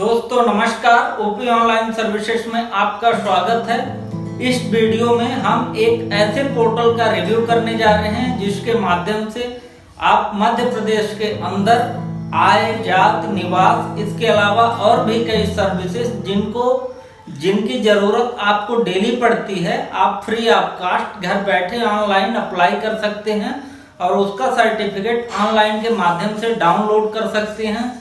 दोस्तों नमस्कार, OP online services में आपका स्वागत है। इस वीडियो में हम एक ऐसे पोर्टल का रिव्यू करने जा रहे हैं जिसके माध्यम से आप मध्य प्रदेश के अंदर आय, जात, निवास, इसके अलावा और भी कई सर्विसेज जिनकी ज़रूरत आपको डेली पड़ती है, आप फ्री ऑफ कास्ट घर बैठे ऑनलाइन अप्लाई कर सकते हैं और उसका सर्टिफिकेट ऑनलाइन के माध्यम से डाउनलोड कर सकते हैं।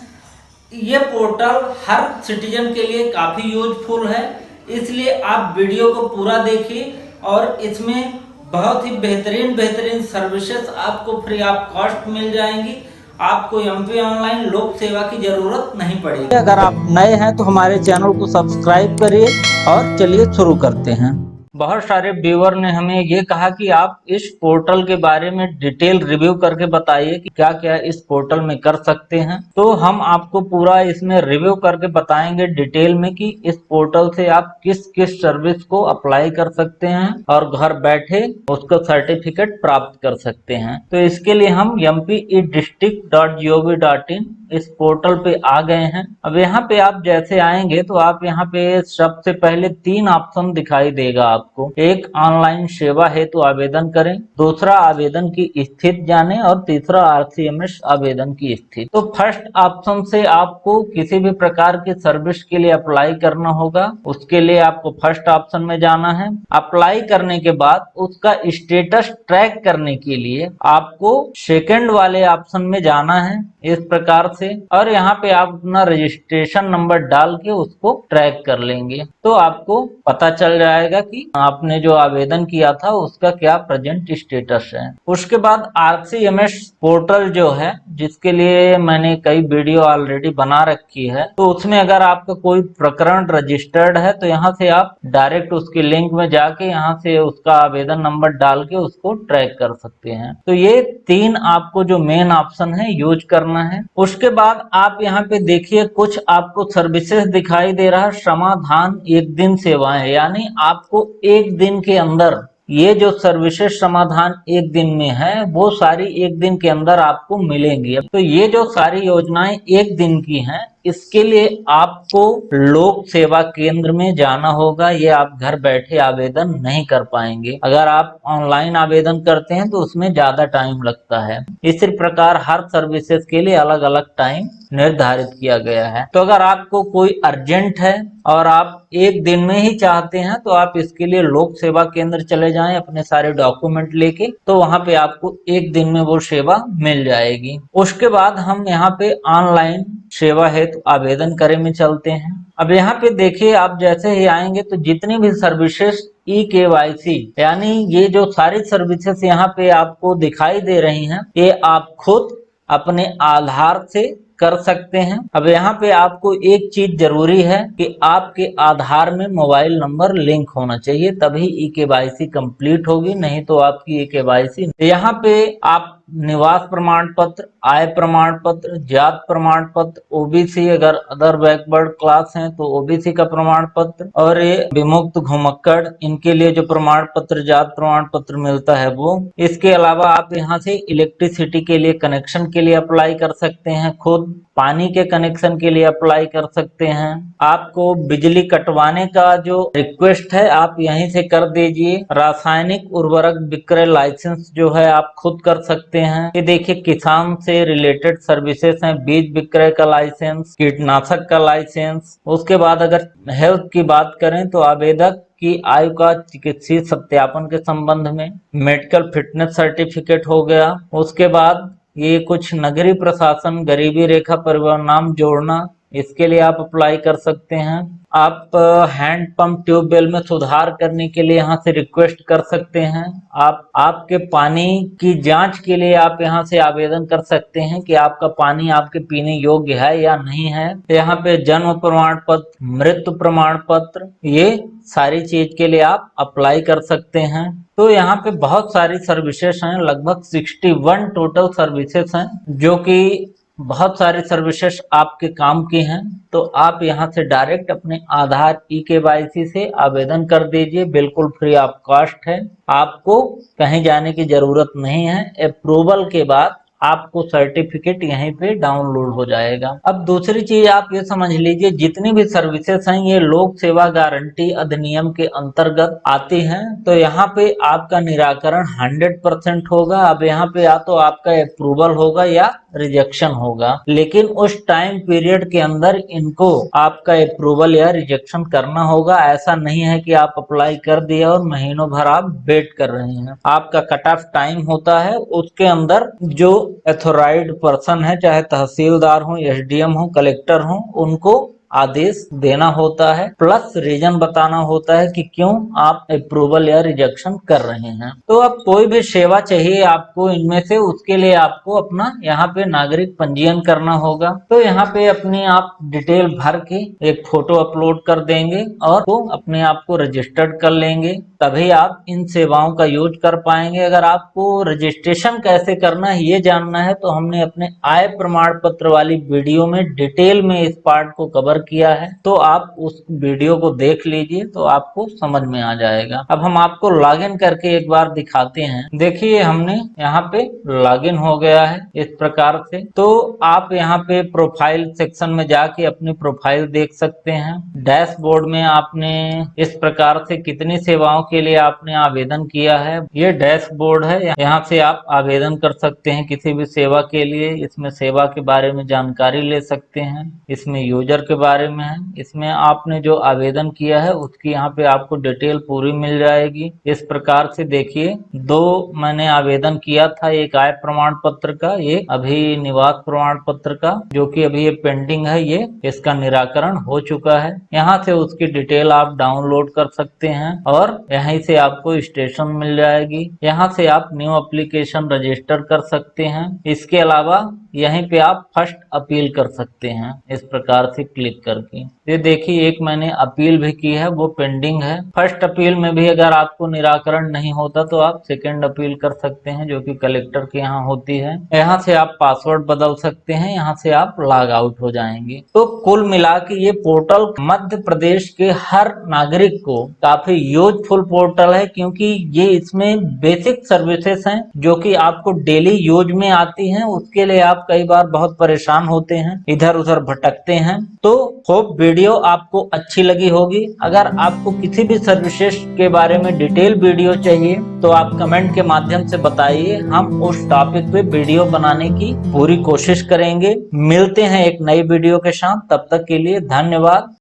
ये पोर्टल हर सिटीजन के लिए काफ़ी यूजफुल है, इसलिए आप वीडियो को पूरा देखिए और इसमें बहुत ही बेहतरीन सर्विसेज आपको फ्री ऑफ कॉस्ट मिल जाएंगी। आपको एमपी ऑनलाइन लोक सेवा की जरूरत नहीं पड़ेगी। अगर आप नए हैं तो हमारे चैनल को सब्सक्राइब करिए और चलिए शुरू करते हैं। बहुत सारे व्यूअर ने हमें ये कहा कि आप इस पोर्टल के बारे में डिटेल रिव्यू करके बताइए कि क्या क्या इस पोर्टल में कर सकते हैं। तो हम आपको पूरा इसमें रिव्यू करके बताएंगे डिटेल में कि इस पोर्टल से आप किस किस सर्विस को अप्लाई कर सकते हैं और घर बैठे उसका सर्टिफिकेट प्राप्त कर सकते हैं। तो इसके लिए हम mpe-district.gov.in इस पोर्टल पे आ गए हैं। अब यहाँ पे आप जैसे आएंगे तो आप यहाँ पे सबसे पहले 3 ऑप्शन दिखाई देगा आपको। एक, ऑनलाइन सेवा हेतु आवेदन करें, दूसरा आवेदन की स्थिति जाने और तीसरा आरसीएमएस आवेदन की स्थिति। तो फर्स्ट ऑप्शन से आपको किसी भी प्रकार की सर्विस के लिए अप्लाई करना होगा, उसके लिए आपको फर्स्ट ऑप्शन में जाना है। अप्लाई करने के बाद उसका स्टेटस ट्रैक करने के लिए आपको सेकंड वाले ऑप्शन में जाना है इस प्रकार से, और यहाँ पे आप अपना रजिस्ट्रेशन नंबर डाल के उसको ट्रैक कर लेंगे तो आपको पता चल जाएगा कि आपने जो आवेदन किया था उसका क्या प्रेजेंट स्टेटस है। उसके बाद आरसीएमएस पोर्टल जो है, जिसके लिए मैंने कई वीडियो ऑलरेडी बना रखी है, तो उसमें अगर आपका कोई प्रकरण रजिस्टर्ड है तो यहाँ से आप डायरेक्ट उसकी लिंक में जाके यहाँ से उसका आवेदन नंबर डाल के उसको ट्रैक कर सकते हैं। तो ये 3 आपको जो मेन ऑप्शन है यूज करना है। उसके बाद आप यहाँ पे देखिए कुछ आपको सर्विसेज दिखाई दे रहा है, समाधान एक दिन सेवाएं, यानी आपको एक दिन के अंदर ये जो सर्विसेज समाधान एक दिन में है वो सारी एक दिन के अंदर आपको मिलेंगी। तो ये जो सारी योजनाएं एक दिन की हैं, इसके लिए आपको लोक सेवा केंद्र में जाना होगा। ये आप घर बैठे आवेदन नहीं कर पाएंगे। अगर आप ऑनलाइन आवेदन करते हैं तो उसमें ज्यादा टाइम लगता है। इसी प्रकार हर सर्विसेज के लिए अलग अलग टाइम निर्धारित किया गया है। तो अगर आपको कोई अर्जेंट है और आप एक दिन में ही चाहते हैं तो आप इसके लिए लोक सेवा केंद्र चले जाएं अपने सारे डॉक्यूमेंट लेके, तो वहां पे आपको एक दिन में वो सेवा मिल जाएगी। उसके बाद हम यहाँ पे ऑनलाइन सेवा हेतु आवेदन करे में चलते हैं। अब यहाँ पे देखिए, आप जैसे ही आएंगे तो जितनी भी सर्विसेज ई-केवाईसी, यानी ये जो सारी सर्विसेज यहाँ पे आपको दिखाई दे रही हैं, ये आप खुद अपने आधार से कर सकते हैं। अब यहाँ पे आपको एक चीज जरूरी है कि आपके आधार में मोबाइल नंबर लिंक होना चाहिए, तभी ई-केवाईसी कंप्लीट होगी, नहीं तो आपकी ई-केवाईसी। यहाँ पे आप निवास प्रमाण पत्र, आय प्रमाण पत्र, जात प्रमाण पत्र, ओबीसी अगर अदर बैकवर्ड क्लास हैं तो ओबीसी का प्रमाण पत्र, और ये विमुक्त घुमक्कड़, इनके लिए जो प्रमाण पत्र जात प्रमाण पत्र मिलता है वो। इसके अलावा आप यहाँ से इलेक्ट्रिसिटी के लिए कनेक्शन के लिए अप्लाई कर सकते हैं, खुद पानी के कनेक्शन के लिए अप्लाई कर सकते हैं। आपको बिजली कटवाने का जो रिक्वेस्ट है आप यहीं से कर दीजिए। रासायनिक उर्वरक विक्रय लाइसेंस जो है आप खुद कर सकते हैं। ये देखिए किसान से रिलेटेड सर्विसेज हैं, बीज विक्रय का लाइसेंस, कीटनाशक का लाइसेंस। उसके बाद अगर हेल्थ की बात करें तो आवेदक की आयु का चिकित्सीय सत्यापन के संबंध में मेडिकल फिटनेस सर्टिफिकेट हो गया। उसके बाद ये कुछ नगरीय प्रशासन गरीबी रेखा परिवार नाम जोड़ना, इसके लिए आप अप्लाई कर सकते हैं। आप हैंड पंप ट्यूबवेल में सुधार करने के लिए यहाँ से रिक्वेस्ट कर सकते हैं। आप आपके पानी की जांच के लिए आप यहाँ से आवेदन कर सकते हैं कि आपका पानी आपके पीने योग्य है या नहीं है। यहाँ पे जन्म प्रमाण पत्र, मृत्यु प्रमाण पत्र, ये सारी चीज के लिए आप अप्लाई कर सकते हैं। तो यहाँ पे बहुत सारी सर्विसेज हैं, लगभग 61 टोटल सर्विसेज हैं, जो कि बहुत सारी सर्विसेज आपके काम की हैं। तो आप यहाँ से डायरेक्ट अपने आधार ई-केवाईसी से आवेदन कर दीजिए, बिल्कुल फ्री ऑफ कॉस्ट है, आपको कहीं जाने की जरूरत नहीं है। अप्रूवल के बाद आपको सर्टिफिकेट यहीं पे डाउनलोड हो जाएगा। अब दूसरी चीज आप ये समझ लीजिए, जितनी भी सर्विसेज हैं ये लोक सेवा गारंटी अधिनियम के अंतर्गत आती हैं, तो यहाँ पे आपका निराकरण 100% होगा। अब यहाँ पे या तो आपका अप्रूवल होगा या रिजेक्शन होगा, लेकिन उस टाइम पीरियड के अंदर इनको आपका अप्रूवल या रिजेक्शन करना होगा। ऐसा नहीं है कि आप अप्लाई कर दिया और महीनों भर आप वेट कर रहे हैं। आपका कट ऑफ टाइम होता है, उसके अंदर जो अथोराइज्ड पर्सन है, चाहे तहसीलदार हो, एसडीएम हो, कलेक्टर हो, उनको आदेश देना होता है, प्लस रीजन बताना होता है कि क्यों आप अप्रूवल या रिजेक्शन कर रहे हैं। तो अब कोई भी सेवा चाहिए आपको इनमें से, उसके लिए आपको अपना यहाँ पे नागरिक पंजीयन करना होगा। तो यहाँ पे अपनी आप डिटेल भर के एक फोटो अपलोड कर देंगे और वो अपने आप को रजिस्टर्ड कर लेंगे, तभी आप इन सेवाओं का यूज कर पाएंगे। अगर आपको रजिस्ट्रेशन कैसे करना है ये जानना है तो हमने अपने आय प्रमाण पत्र वाली वीडियो में डिटेल में इस पार्ट को कवर किया है, तो आप उस वीडियो को देख लीजिए तो आपको समझ में आ जाएगा। अब हम आपको लॉगिन करके एक बार दिखाते हैं। देखिए हमने यहाँ पे लॉगिन हो गया है इस प्रकार से। तो आप यहाँ पे प्रोफाइल सेक्शन में जाके अपनी प्रोफाइल देख सकते हैं। डैशबोर्ड में आपने इस प्रकार से कितनी सेवाओं के लिए आपने आवेदन किया है, ये डैशबोर्ड है। यहाँ से आप आवेदन कर सकते हैं किसी भी सेवा के लिए। इसमें सेवा के बारे में जानकारी ले सकते हैं, इसमें यूजर के बारे में है, इसमें आपने जो आवेदन किया है उसकी यहाँ पे आपको डिटेल पूरी मिल जाएगी। इस प्रकार से देखिए, दो मैंने आवेदन किया था, एक आय प्रमाण पत्र का, एक अभी निवास प्रमाण पत्र का, जो कि अभी ये पेंडिंग है, ये इसका निराकरण हो चुका है। यहाँ से उसकी डिटेल आप डाउनलोड कर सकते हैं और यहीं से आपको स्टेशन मिल जाएगी। यहाँ से आप न्यू एप्लीकेशन रजिस्टर कर सकते हैं। इसके अलावा यहीं पे आप फर्स्ट अपील कर सकते हैं इस प्रकार से क्लिक करके। ये देखिए एक मैंने अपील भी की है, वो पेंडिंग है। फर्स्ट अपील में भी अगर आपको निराकरण नहीं होता तो आप सेकंड अपील कर सकते हैं, जो कि कलेक्टर के यहाँ होती है। यहाँ से आप पासवर्ड बदल सकते हैं, यहाँ से आप लॉग आउट हो जाएंगे। तो कुल मिला के ये पोर्टल मध्य प्रदेश के हर नागरिक को काफी यूजफुल पोर्टल है, क्योंकि ये इसमें बेसिक सर्विसेज हैं जो कि आपको डेली यूज में आती हैं। उसके लिए आप कई बार बहुत परेशान होते हैं, इधर उधर भटकते हैं। तो होप वीडियो आपको अच्छी लगी होगी। अगर आपको किसी भी सर्विसेज के बारे में डिटेल वीडियो चाहिए तो आप कमेंट के माध्यम से बताइए, हम उस टॉपिक पे वीडियो बनाने की पूरी कोशिश करेंगे। मिलते हैं एक नई वीडियो के साथ, तब तक के लिए धन्यवाद।